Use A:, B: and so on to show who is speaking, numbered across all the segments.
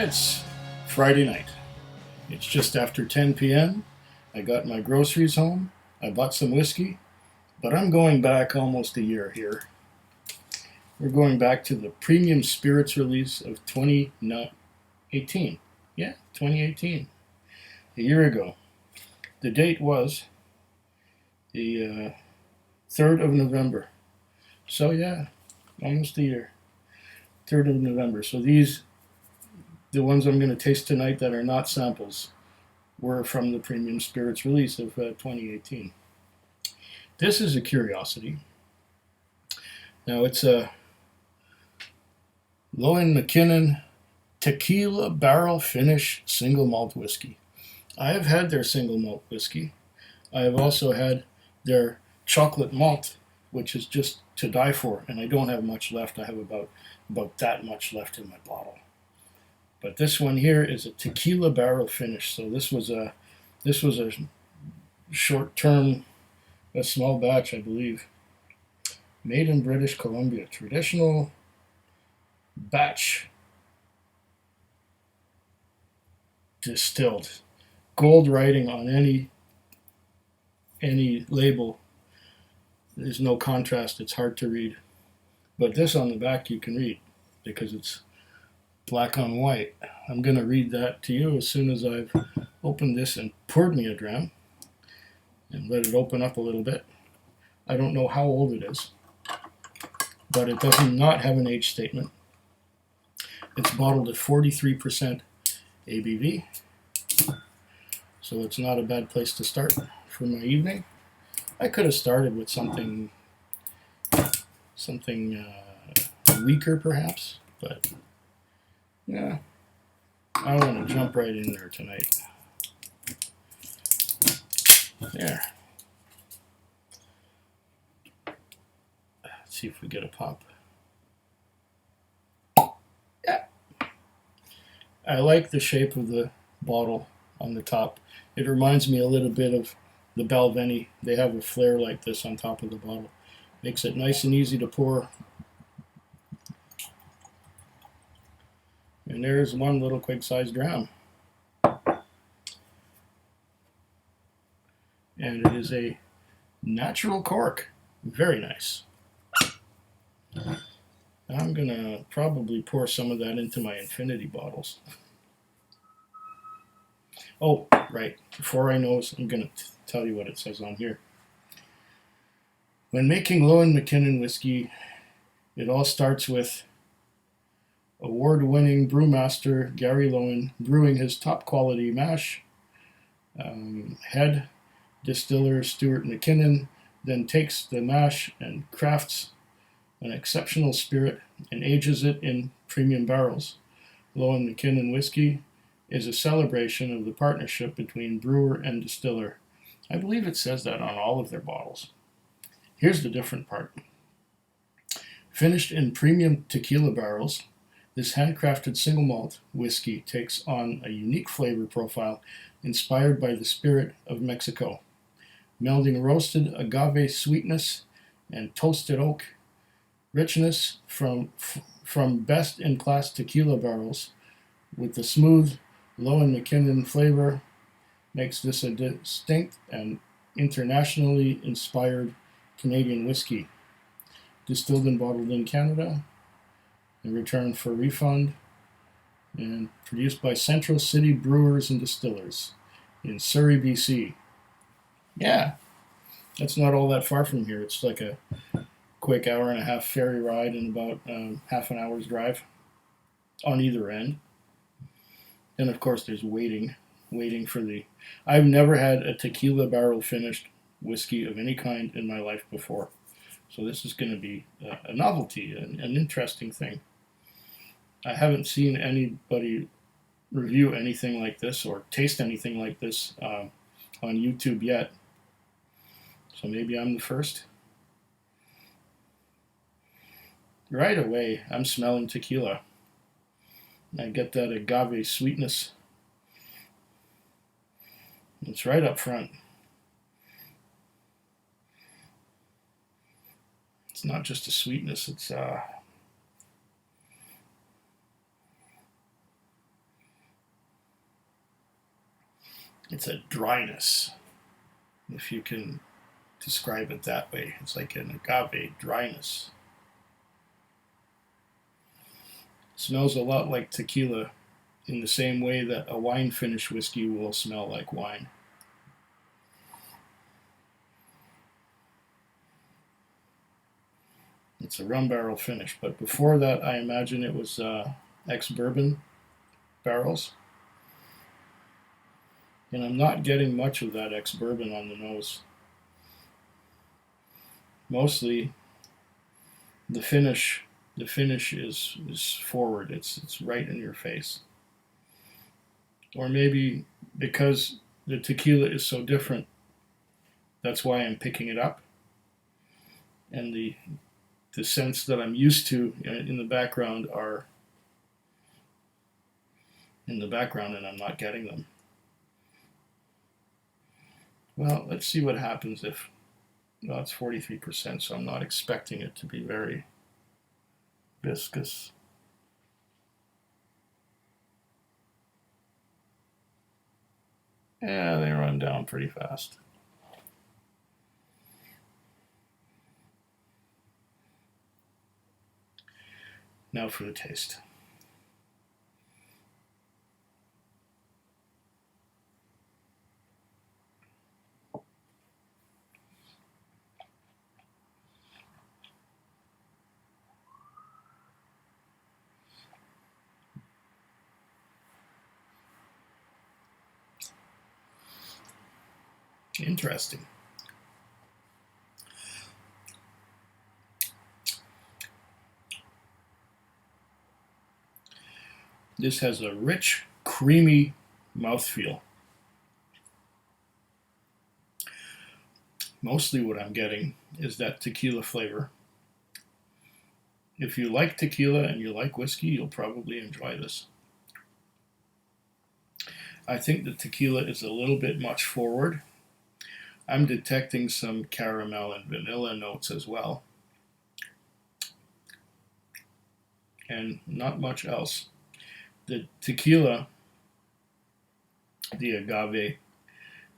A: It's Friday night. It's just after 10 p.m. I got my groceries home. I bought some whiskey, but I'm going back almost a year here. We're going back to the Premium Spirits release of 2018. Yeah, 2018. A year ago. The date was the 3rd of November. So, yeah, almost a year. 3rd of November. So, the ones I'm going to taste tonight that are not samples, were from the Premium Spirits release of 2018. This is a curiosity. Now, it's a Lowen McKinnon Tequila Barrel Finish Single Malt Whiskey. I have had their single malt whiskey. I have also had their chocolate malt, which is just to die for, and I don't have much left. I have about that much left in my bottle. But this one here is a tequila barrel finish. So this was a short term, a small batch, I believe. Made in British Columbia. Traditional batch distilled. Gold writing on any label. There's no contrast. It's hard to read. But this on the back you can read because it's black on white. I'm going to read that to you as soon as I've opened this and poured me a dram and let it open up a little bit. I don't know how old it is, but it does not have an age statement. It's bottled at 43% ABV, so it's not a bad place to start for my evening. I could have started with something weaker perhaps, but yeah, I want to jump right in there tonight. There. Let's see if we get a pop. Yeah. I like the shape of the bottle on the top. It reminds me a little bit of the Balvenie. They have a flare like this on top of the bottle. Makes it nice and easy to pour. And there's one little quick-sized dram. And it is a natural cork. Very nice. I'm going to probably pour some of that into my infinity bottles. Oh, right. Before I know, I'm going to tell you what it says on here. When making Lowen McKinnon whiskey, it all starts with award-winning brewmaster Gary Lowen brewing his top-quality mash. Head distiller Stuart McKinnon then takes the mash and crafts an exceptional spirit and ages it in premium barrels. Lowen McKinnon whiskey is a celebration of the partnership between brewer and distiller. I believe it says that on all of their bottles. Here's the different part. Finished in premium tequila barrels, this handcrafted single malt whiskey takes on a unique flavor profile inspired by the spirit of Mexico, melding roasted agave sweetness and toasted oak richness from best-in-class tequila barrels with the smooth Lowen McKinnon flavor makes this a distinct and internationally inspired Canadian whiskey, distilled and bottled in Canada, and returned for refund, and produced by Central City Brewers and Distillers in Surrey, BC. Yeah, that's not all that far from here. It's like a quick hour and a half ferry ride and about half an hour's drive on either end. And of course, there's waiting for the. I've never had a tequila barrel finished whiskey of any kind in my life before, so this is going to be a novelty, an interesting thing. I haven't seen anybody review anything like this or taste anything like this on YouTube yet, so maybe I'm the first. Right away, I'm smelling tequila. I get that agave sweetness. It's right up front. It's not just a sweetness, it's It's a dryness, if you can describe it that way. It's like an agave dryness. It smells a lot like tequila in the same way that a wine finish whiskey will smell like wine. It's a rum barrel finish, but before that, I imagine it was ex-bourbon barrels. And I'm not getting much of that ex-bourbon on the nose. Mostly, the finish, is forward. It's right in your face. Or maybe because the tequila is so different, that's why I'm picking it up. And the scents that I'm used to in the background are in the background, and I'm not getting them. Well, let's see what happens if, well, it's 43%, so I'm not expecting it to be very viscous. Yeah, they run down pretty fast. Now for the taste. Interesting. This has a rich, creamy mouthfeel. Mostly what I'm getting is that tequila flavor. If you like tequila and you like whiskey, you'll probably enjoy this. I think the tequila is a little bit much forward. I'm detecting some caramel and vanilla notes as well, and not much else. The tequila, the agave,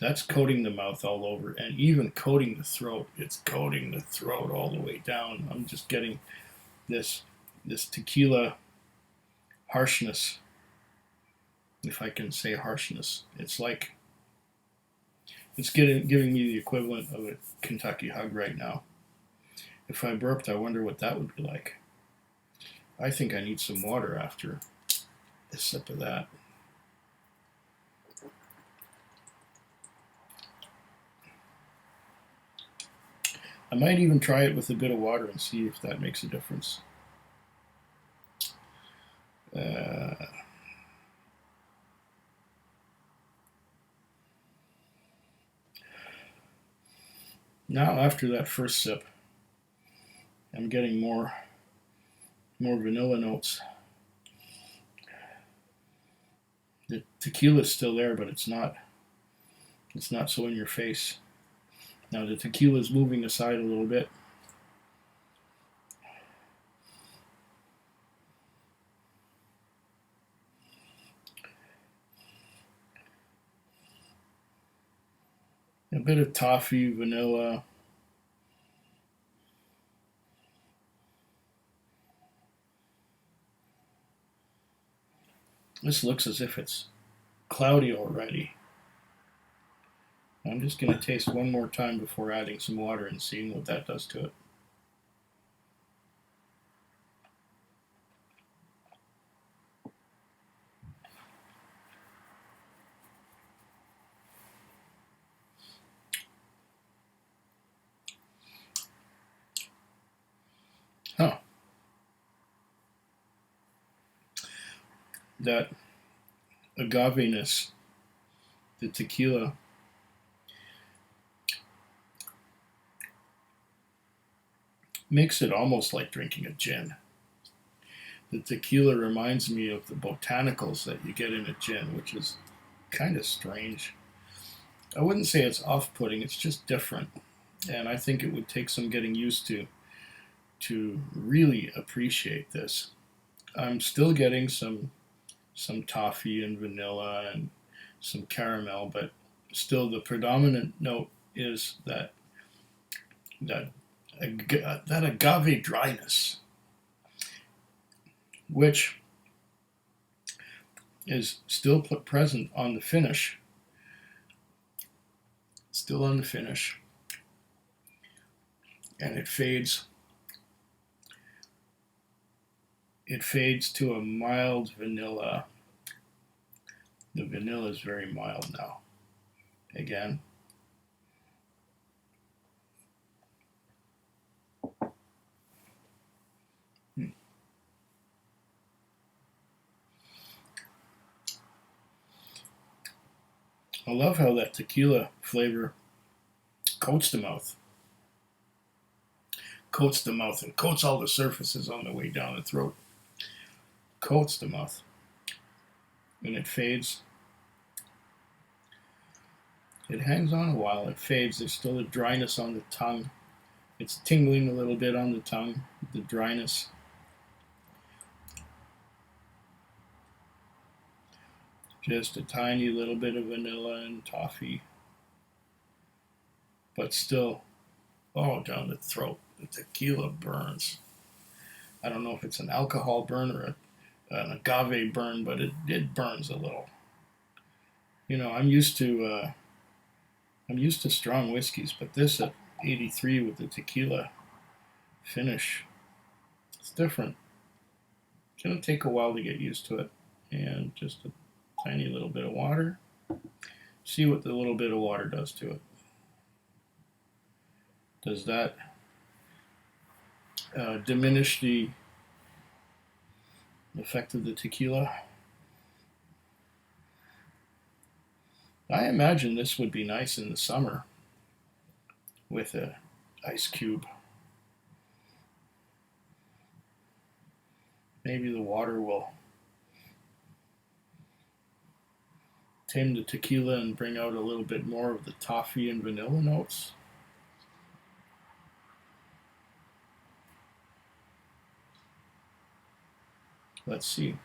A: that's coating the mouth all over, and even coating the throat. It's coating the throat all the way down. I'm just getting this tequila harshness, if I can say harshness. It's like it's giving me the equivalent of a Kentucky hug right now. If I burped, I wonder what that would be like. I think I need some water after a sip of that. I might even try it with a bit of water and see if that makes a difference. Uh, Now, after that first sip, I'm getting more vanilla notes. The tequila is still there, but it's not so in your face. Now the tequila is moving aside a little bit. A bit of toffee, vanilla. This looks as if it's cloudy already. I'm just going to taste one more time before adding some water and seeing what that does to it. Huh. That agave-ness, the tequila, makes it almost like drinking a gin. The tequila reminds me of the botanicals that you get in a gin, which is kind of strange. I wouldn't say it's off-putting, it's just different. And I think it would take some getting used to really appreciate this. I'm still getting some toffee and vanilla and some caramel, but still the predominant note is that that agave dryness, which is still present on the finish, still on the finish, and it fades. It fades to a mild vanilla. The vanilla is very mild now. Again. I love how that tequila flavor coats the mouth. Coats the mouth and coats all the surfaces on the way down the throat. Coats the mouth. And it fades. It hangs on a while. It fades. There's still a dryness on the tongue. It's tingling a little bit on the tongue, the dryness. Just a tiny little bit of vanilla and toffee. But still, oh, down the throat. The tequila burns. I don't know if it's an alcohol burn or an agave burn, but it burns a little. You know, I'm used to strong whiskeys, but this at 83 with the tequila finish, it's different. It's gonna take a while to get used to it, and just a tiny little bit of water. See what the little bit of water does to it. Does that diminish the effect of the tequila? I imagine this would be nice in the summer with an ice cube. Maybe the water will tame the tequila and bring out a little bit more of the toffee and vanilla notes. Let's see.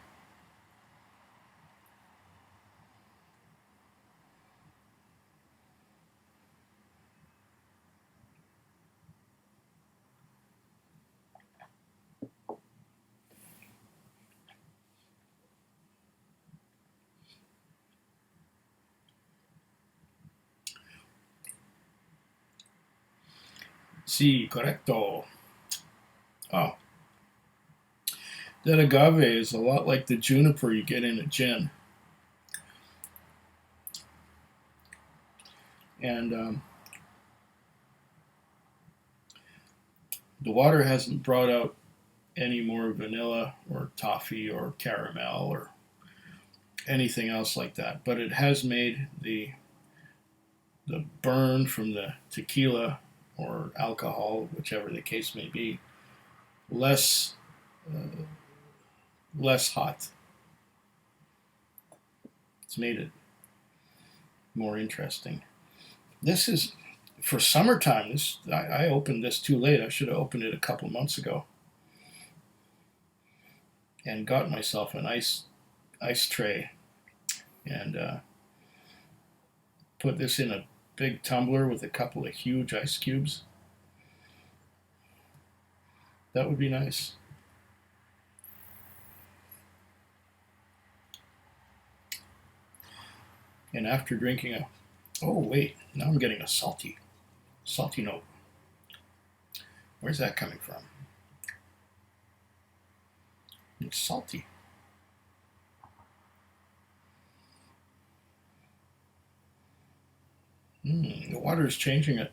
A: Sí, correcto. Oh. That agave is a lot like the juniper you get in a gin. And the water hasn't brought out any more vanilla or toffee or caramel or anything else like that, but it has made the burn from the tequila or alcohol, whichever the case may be, less less hot. It's made it more interesting. This is for summertime. This I opened this too late. I should have opened it a couple months ago and got myself an ice tray and put this in a big tumbler with a couple of huge ice cubes. That would be nice. And after drinking oh wait, now I'm getting a salty note. Where's that coming from? It's salty. The water is changing it.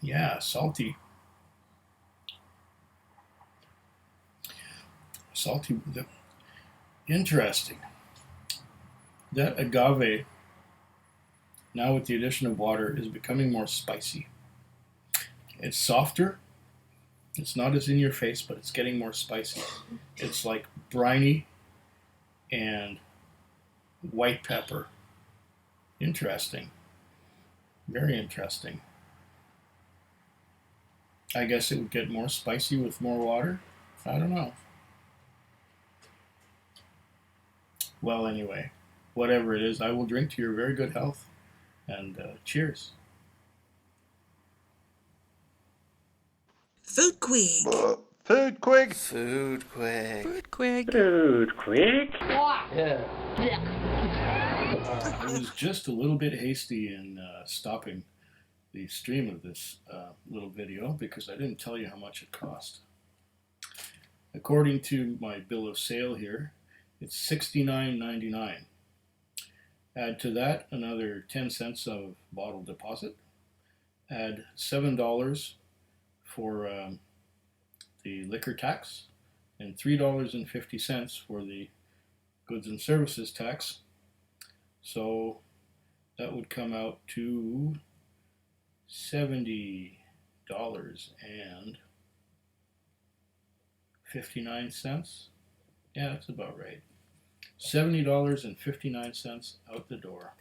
A: Yeah, salty. Salty. Interesting. That agave, now with the addition of water, is becoming more spicy. It's softer. It's not as in your face, but it's getting more spicy. It's like briny and white pepper. Interesting. Very interesting. I guess it would get more spicy with more water. I don't know. Well, anyway, whatever it is, I will drink to your very good health. And cheers.
B: Food Quig.
C: Food quick.
D: Food quick.
B: Food Quig.
E: Food quick.
A: I was just a little bit hasty in stopping the stream of this little video because I didn't tell you how much it cost. According to my bill of sale here, it's $69.99. Add to that another 10 cents of bottle deposit. Add $7 for the liquor tax and $3.50 for the goods and services tax. So that would come out to $70.59. Yeah, that's about right. $70.59 out the door.